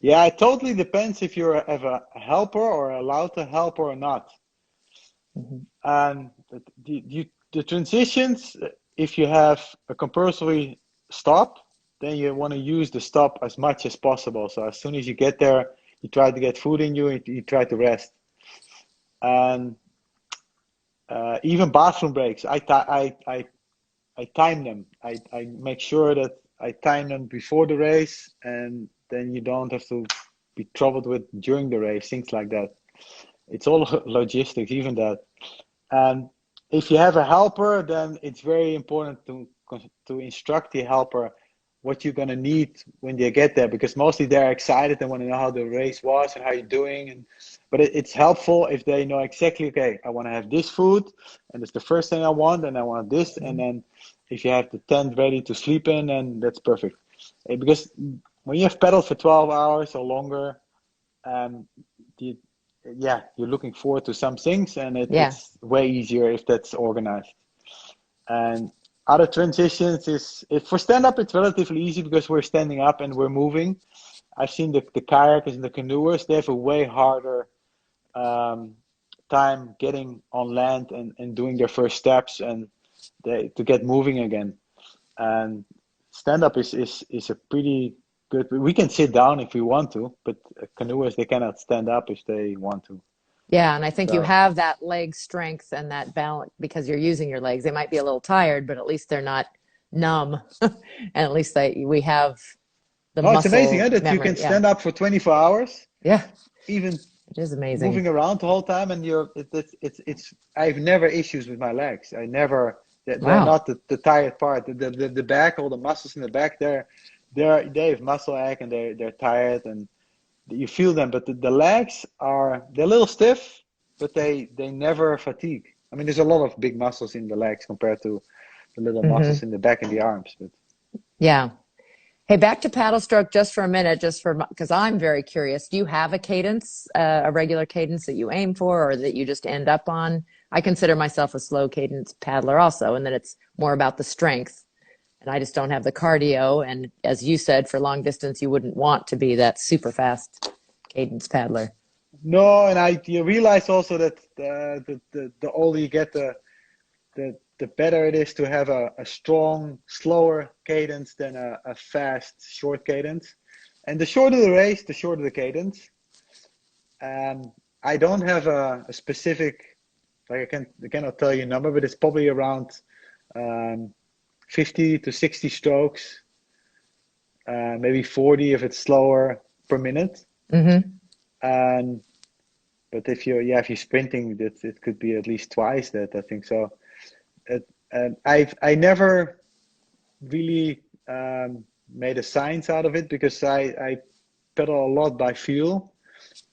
yeah, it totally depends if you're have a helper or allowed to help or not. Hmm. And the transitions, if you have a compulsory stop, then you want to use the stop as much as possible. So as soon as you get there, you try to get food in you, and you try to rest. And even bathroom breaks, I time them. I make sure that I time them before the race, and then you don't have to be troubled with during the race, things like that. It's all logistics, even that. And if you have a helper, then it's very important to instruct the helper what you're gonna need when they get there, because mostly they're excited and want to know how the race was and how you're doing. And but it's helpful if they know exactly, okay, I want to have this food, and it's the first thing I want, and I want this, and then if you have the tent ready to sleep in, then that's perfect. Because when you have pedaled for 12 hours or longer, um, the, yeah, you're looking forward to some things, and Yeah. it's way easier if that's organized. And other transitions is if for stand up, it's relatively easy because we're standing up and we're moving. I've seen the kayakers and the canoers, they have a way harder um, time getting on land and doing their first steps and to get moving again. And stand up is a pretty good. We can sit down if we want to, but canoers they cannot stand up if they want to. Yeah, and I think you So have that leg strength and that balance because you're using your legs. They might be a little tired, but at least they're not numb. And at least we have the no, it's amazing, muscle that you memory. can Yeah. stand up for 24 hours, Yeah, even it is amazing. moving around the whole time, and it's. I've never issues with my legs. I never. They're Wow. not the tired part. The back, all the muscles in the back, they have muscle ache and they're tired and you feel them, but the legs they're a little stiff, but they never fatigue. I mean, there's a lot of big muscles in the legs compared to the little Hmm. muscles in the back and the arms. But Yeah. Hey, back to paddle stroke just for a minute, just for because I'm very curious. Do you have a cadence, a regular cadence that you aim for, or that you just end up on? I consider myself a slow cadence paddler also, and then it's more about the strength. And I just don't have the cardio. And as you said, for long distance, you wouldn't want to be that super fast cadence paddler. no, and you realize also that the older you get, the better it is to have a strong, slower cadence than a fast, short cadence. And the shorter the race, the shorter the cadence. Um, I don't have a specific, like I cannot tell you a number, but it's probably around um, 50 to 60 strokes, maybe 40 if it's slower per minute. Hmm. And but if you're sprinting, that it could be at least twice that, I think so. And I never really made a science out of it because I pedal a lot by feel,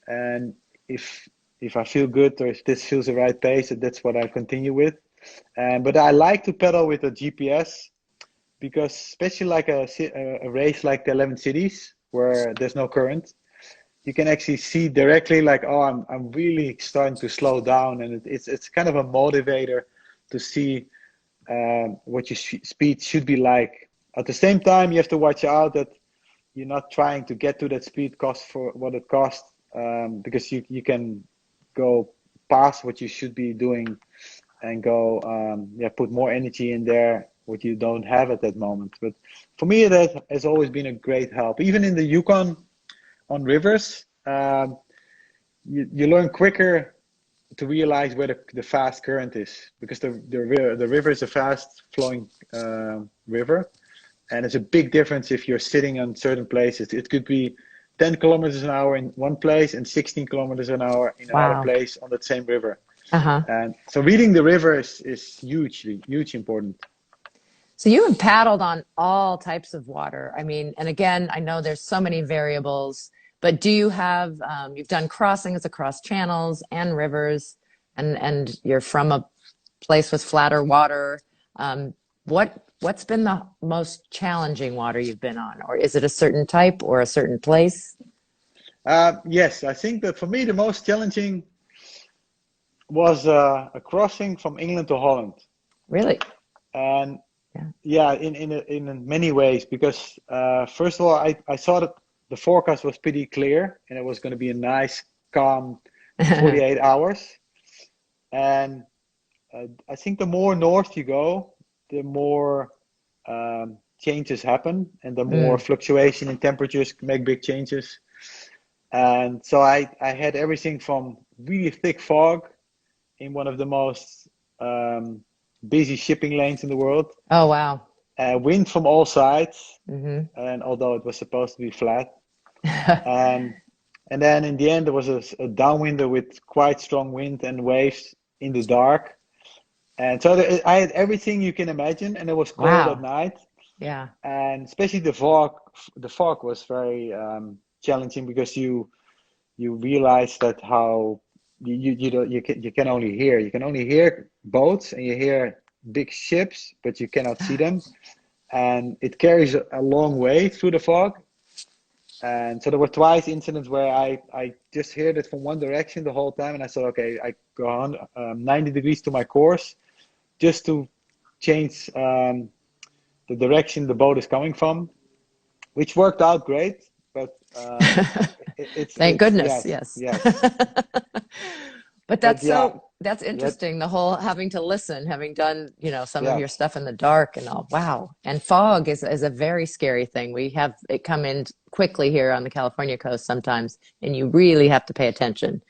and if if I feel good or if this feels the right pace, that's what I continue with. But I like to pedal with a GPS because especially like a race like the 11 cities where there's no current, you can actually see directly like, oh, I'm really starting to slow down, and it's kind of a motivator to see what your speed should be like. At the same time, you have to watch out that you're not trying to get to that speed cost for what it costs, because you can go past what you should be doing and go put more energy in there what you don't have at that moment. But for me, that has always been a great help. Even in the Yukon on rivers, you learn quicker to realize where the fast current is because the river is a fast flowing river, and it's a big difference if you're sitting on certain places. It could be 10 kilometers an hour in one place and 16 kilometers an hour in another Wow. place on that same river. Uh-huh. And so reading the river is huge important. So you have paddled on all types of water. I mean, and again, I know there's so many variables, but do you have, you've done crossings across channels and rivers, and you're from a place with flatter water. What's been the most challenging water you've been on? Or is it a certain type or a certain place? Yes, I think that for me the most challenging was a crossing from England to Holland, Really? and Yeah. yeah, in many ways because first of all, I saw that the forecast was pretty clear and it was going to be a nice, calm 48 hours, and I think the more north you go, the more changes happen and the more Mm. fluctuation in temperatures make big changes. And so I had everything from really thick fog in one of the most um, busy shipping lanes in the world, Oh, wow. wind from all sides, Hmm. and although it was supposed to be flat, and and then in the end there was a downwinder with quite strong wind and waves in the dark, and so I had everything you can imagine, and it was cold at Wow. night, Yeah. and especially the fog. The fog was very challenging because you realize that how you don't you can only hear boats and you hear big ships, but you cannot see them, and it carries a long way through the fog. And so there were twice incidents where I just heard it from one direction the whole time, and I thought, okay, I go on 90 degrees to my course just to change the direction the boat is coming from, which worked out great. But Thank it's goodness. yes, Yes. yes, But but yeah, that's that interesting. The whole having to listen, having done, some of your yes, stuff in the dark and all. Wow. And fog is a very scary thing. We have it come in quickly here on the California coast sometimes, and you really have to pay attention.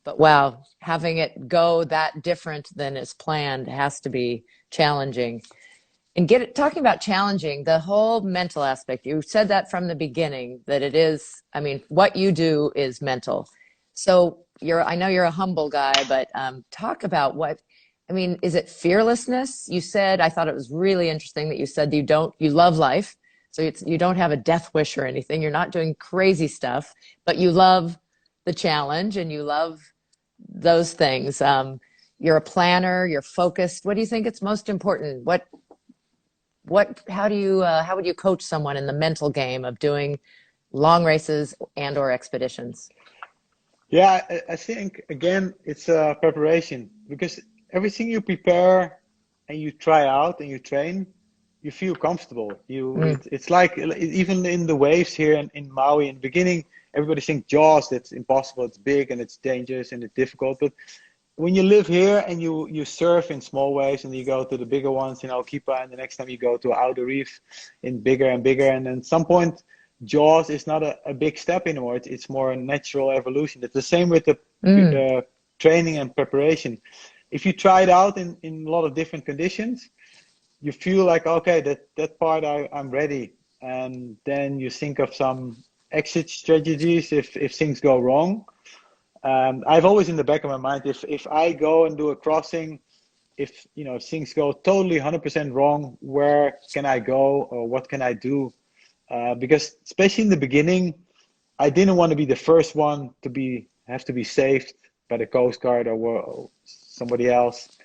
But wow, having it go that different than is planned has to be challenging. And talking about challenging, the whole mental aspect. You said that from the beginning that it is, I mean, what you do is mental. So I know you're a humble guy, but talk about I mean, is it fearlessness? You said, I thought it was really interesting that you said you love life. So you don't have a death wish or anything. You're not doing crazy stuff, but you love the challenge and you love those things. You're a planner, you're focused. What do you think it's most important? How would you coach someone in the mental game of doing long races and or expeditions? yeah. I think again it's preparation because everything you prepare and you try out and you train, you feel comfortable. Mm, It's like even in the waves here in Maui in the beginning, everybody thinks Jaws that's impossible, it's big and it's dangerous and it's difficult. But when you live here and you surf in small waves and you go to the bigger ones, Kipa, and the next time you go to outer reef in bigger and bigger, and then at some point Jaws is not a big step anymore. It's more a natural evolution. It's the same with the mm, training and preparation. If you try it out in a lot of different conditions, you feel like, okay, that part I'm ready. And then you think of some exit strategies if things go wrong. I've always in the back of my mind, if I go and do a crossing, if things go totally 100% wrong, where can I go or what can I do? Because especially in the beginning, I didn't want to be the first one to have to be saved by the Coast Guard or somebody else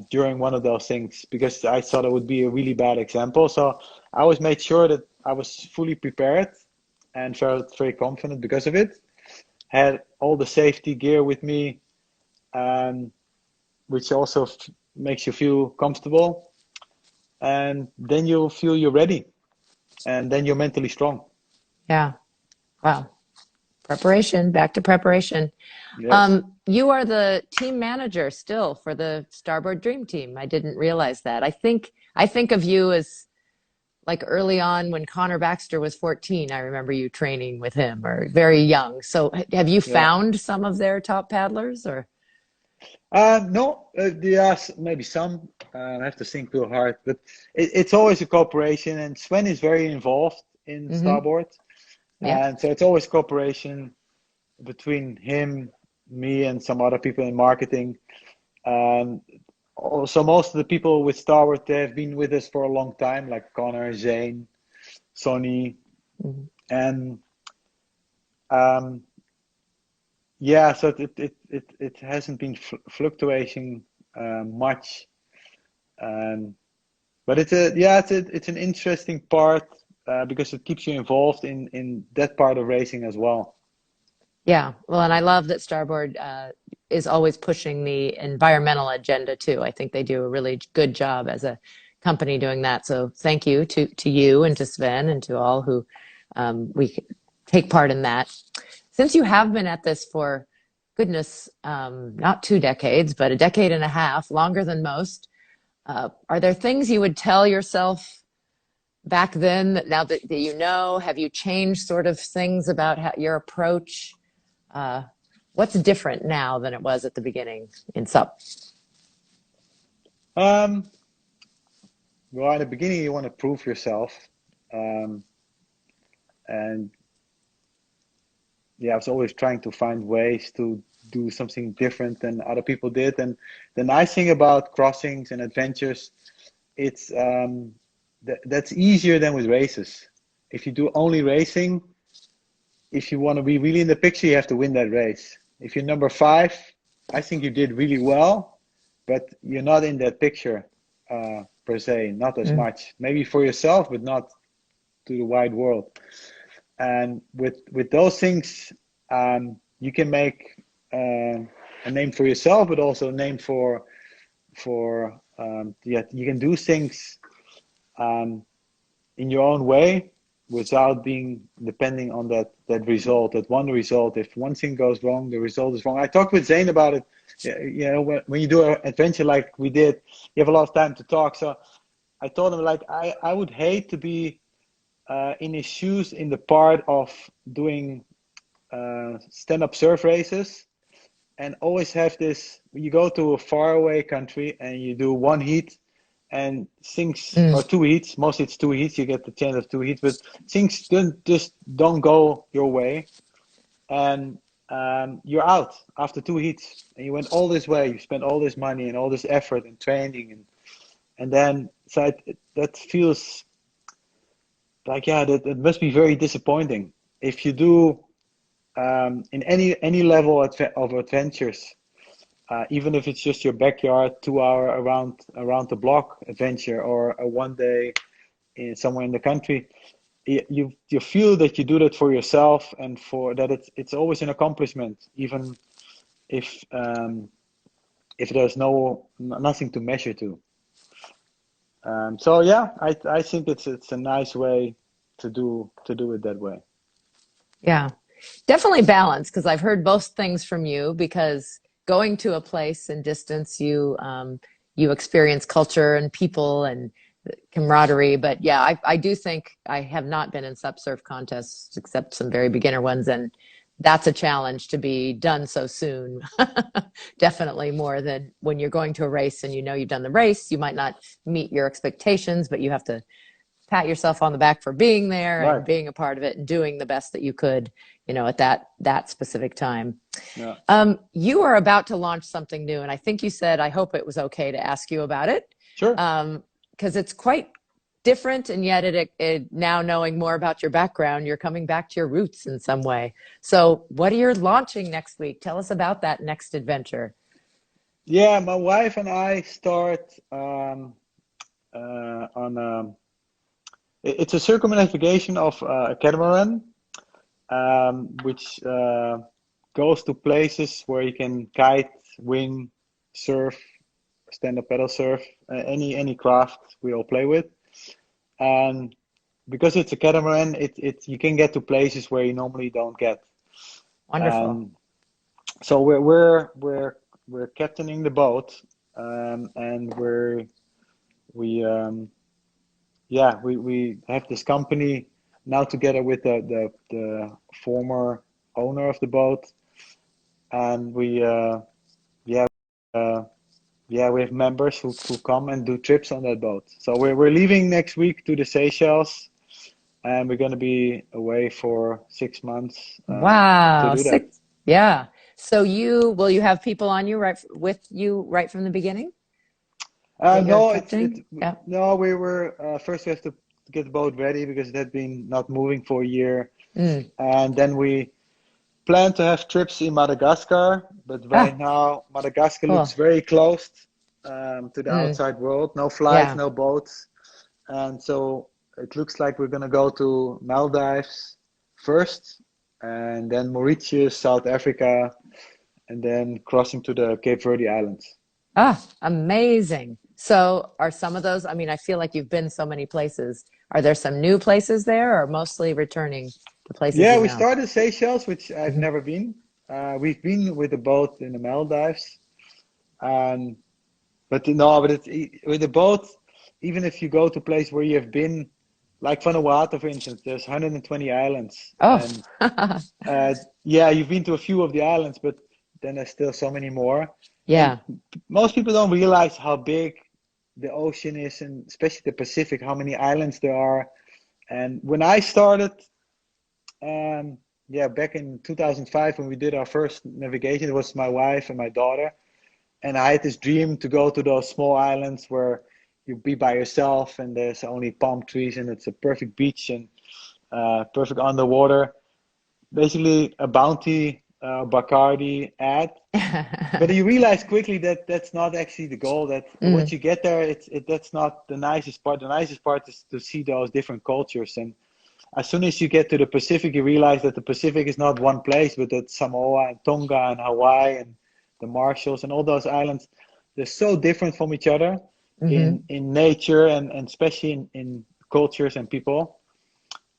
during one of those things because I thought it would be a really bad example. So I always made sure that I was fully prepared and felt very confident because of it. Had all the safety gear with me, um, which also makes you feel comfortable. And then you feel you're ready, and then you're mentally strong. yeah. Wow. Preparation. Back to preparation. Yes. You are the team manager still for the Starboard Dream Team. I didn't realize that. I think of you as like early on when Connor Baxter was 14. I remember you training with him or very young. So have you Yeah. found some of their top paddlers or? No, yes, maybe some. I have to think real hard, but it's always a cooperation, and Sven is very involved in Hmm. Starboard, Yeah. and so it's always cooperation between him, me, and some other people in marketing. Um, also, most of the people with Starboard they have been with us for a long time, like Connor, Zane, Sonny, Mhm. and um, yeah, so it hasn't been fluctuating much. Um, But it's an interesting part because it keeps you involved in that part of racing as well. Yeah, well, and I love that Starboard is always pushing the environmental agenda too. I think they do a really good job as a company doing that. So thank you to you and to Sven and to all who we take part in that. Since you have been at this for goodness, not 2 decades, but a decade and a half, longer than most, are there things you would tell yourself back then that now that you know, have you changed sort of things about how, your approach? Uh, what's different now than it was at the beginning in SUP? Um, well, in the beginning, you want to prove yourself. Um, and yeah, I was always trying to find ways to do something different than other people did. And the nice thing about crossings and adventures, it's that's easier than with races. If you do only racing, if you want to be really in the picture, you have to win that race. If you're number five, I think you did really well, but you're not in that picture per se, not as Mm. much. Maybe for yourself, but not to the wide world. And with those things, you can make a name for yourself, but also a name for yeah, you can do things um, in your own way without being depending on that result, that one result. If one thing goes wrong, the result is wrong. I talked with Zane about it. You know, when you do an adventure like we did, you have a lot of time to talk. So I told him like I would hate to be in his shoes in the part of doing stand-up surf races and always have this. You go to a faraway country and you do one heat and things Mm. or two heats. Mostly it's two heats. You get the chance of two heats, but things don't go your way, and you're out after two heats. And you went all this way. You spent all this money and all this effort and training, and then so that feels like yeah, that must be very disappointing if you do in any level of adventures. Even if it's just your backyard 2 hour around the block adventure or a one day in somewhere in the country, you feel that you do that for yourself and for that it's always an accomplishment, even if there's nothing to measure to. So yeah, I think it's a nice way to do it that way. Yeah, definitely balance because I've heard both things from you because going to a place and distance, you experience culture and people and camaraderie. But yeah, I do think I have not been in SUP surf contests except some very beginner ones, and that's a challenge to be done so soon. Definitely more than when you're going to a race and you know you've done the race. You might not meet your expectations, but you have to pat yourself on the back for being there and Right. being a part of it and doing the best that you could, at that specific time. Yeah. You are about to launch something new, and I think you said I hope it was okay to ask you about it, Sure. because it's quite different, and yet it now knowing more about your background, you're coming back to your roots in some way. So, what are you launching next week? Tell us about that next adventure. Yeah, my wife and I start on it's a circumnavigation of a catamaran, which goes to places where you can kite, wing, surf, stand-up paddle surf, any craft we all play with. And because it's a catamaran, it you can get to places where you normally don't get. Wonderful. And so we're captaining the boat, and we yeah, we have this company now together with the former owner of the boat, and we yeah uh, yeah, we have members who come and do trips on that boat. So we're leaving next week to the Seychelles, and we're going to be away for 6 months to Wow, do that. six. Yeah. So you have people on you right with you right from the beginning that you're No, it's captaining? Yeah. no. We were first we have to get the boat ready because it had been not moving for a year, Mm. and then we plan to have trips in Madagascar, but right Ah, now Madagascar looks cool. very closed to the Mm. outside world. No flights, Yeah. no boats, and so it looks like we're gonna go to Maldives first, and then Mauritius, South Africa, and then crossing to the Cape Verde Islands. Ah, amazing. So are some of those, I mean, I feel like you've been so many places. Are there some new places there or mostly returning to places Yeah, you we know? started Seychelles, which I've Hmm. never been. We've been with the boat in the Maldives, and but no, but with the boat, even if you go to a place where you have been, like Vanuatu, for instance, there's 120 islands, Oh, and yeah, you've been to a few of the islands, but then there's still so many more. And yeah. most people don't realize how big the ocean is, and especially the Pacific, how many islands there are. And when I started, yeah, back in 2005, when we did our first navigation, it was my wife and my daughter. And I had this dream to go to those small islands where you be by yourself and there's only palm trees and it's a perfect beach and perfect underwater. Basically, a bounty Bacardi ad. But you realize quickly that that's not actually the goal. That once Mm, you get there, that's not the nicest part. The nicest part is to see those different cultures. And as soon as you get to the Pacific, you realize that the Pacific is not one place, but that Samoa and Tonga and Hawaii and the Marshalls and all those islands, they're so different from each other hmm. in nature and especially in cultures and people.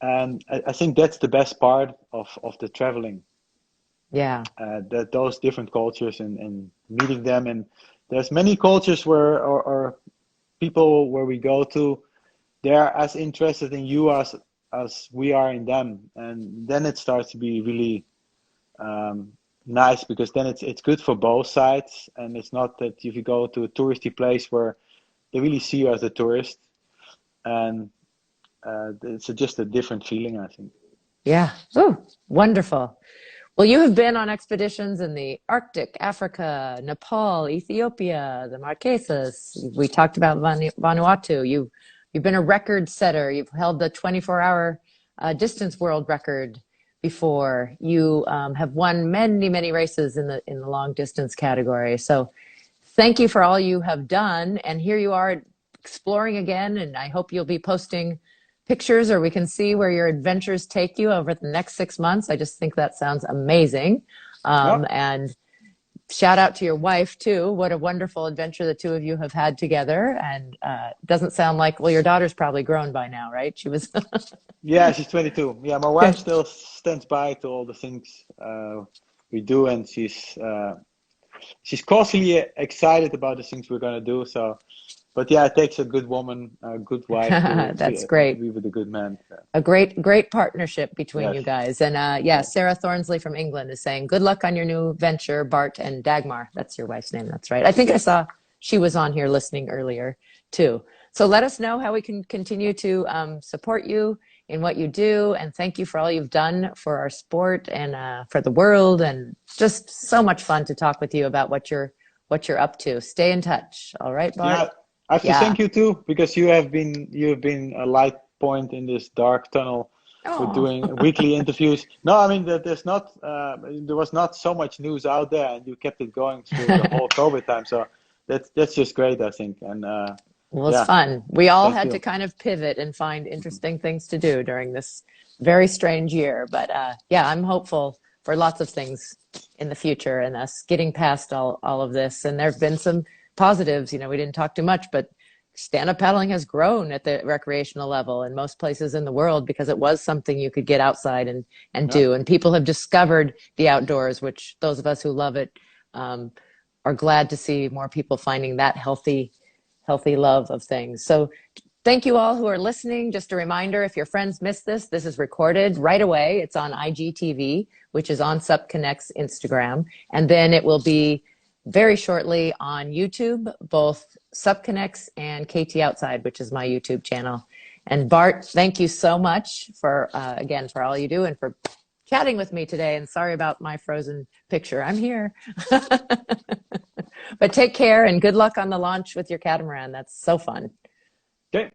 And I think that's the best part of the traveling, Yeah. that those different cultures and meeting them. And there's many cultures where or people where we go to, they're as interested in you as we are in them, and then it starts to be really um, nice because then it's good for both sides, and it's not that if you go to a touristy place where they really see you as a tourist, and it's just a different feeling, I think. Yeah. Ooh, wonderful. Well, you have been on expeditions in the Arctic, Africa, Nepal, Ethiopia, the Marquesas. We talked about Vanuatu. You've been a record setter. You've held the 24-hour distance world record before. You have won many, many races in the long distance category. So thank you for all you have done. And here you are exploring again. And I hope you'll be posting pictures or we can see where your adventures take you over the next 6 months. I just think that sounds amazing. Yeah. And shout out to your wife too. What a wonderful adventure the two of you have had together. And doesn't sound like, well, your daughter's probably grown by now, right? She was. Yeah, she's 22. Yeah, my wife still stands by to all the things we do, and she's constantly excited about the things we're gonna do. So, but yeah, it takes a good woman, a good wife That's to great. be with a good man. Yeah. A great partnership between Yes. you guys. And yeah, Yeah. Sarah Thornsley from England is saying, good luck on your new venture, Bart and Dagmar. That's your wife's name. That's right. I think I saw she was on here listening earlier too. So let us know how we can continue to support you in what you do. And thank you for all you've done for our sport and for the world. And just so much fun to talk with you about what you're up to. Stay in touch. All right, Bart? Yeah, I have to Yeah. thank you too because you have been a light point in this dark tunnel with Oh. doing weekly interviews. No, I mean that there was not so much news out there, and you kept it going through the whole COVID time. So that's just great, I think. And Well, it's yeah, fun. We all thank had to you. kind of pivot and find interesting things to do during this very strange year. But yeah, I'm hopeful for lots of things in the future and us getting past all of this. And there have been some positives. You know, we didn't talk too much, but stand-up paddling has grown at the recreational level in most places in the world because it was something you could get outside and Yeah. do. And people have discovered the outdoors, which those of us who love it um, are glad to see more people finding that healthy love of things. So thank you all who are listening. Just a reminder, if your friends missed this, this is recorded right away. It's on IGTV, which is on SupConnect's Instagram. And then it will be very shortly on YouTube, both SupConnects and KT Outside, which is my YouTube channel. And Bart, thank you so much for, again, for all you do and for chatting with me today. And sorry about my frozen picture. I'm here. But take care and good luck on the launch with your catamaran. That's so fun. Okay.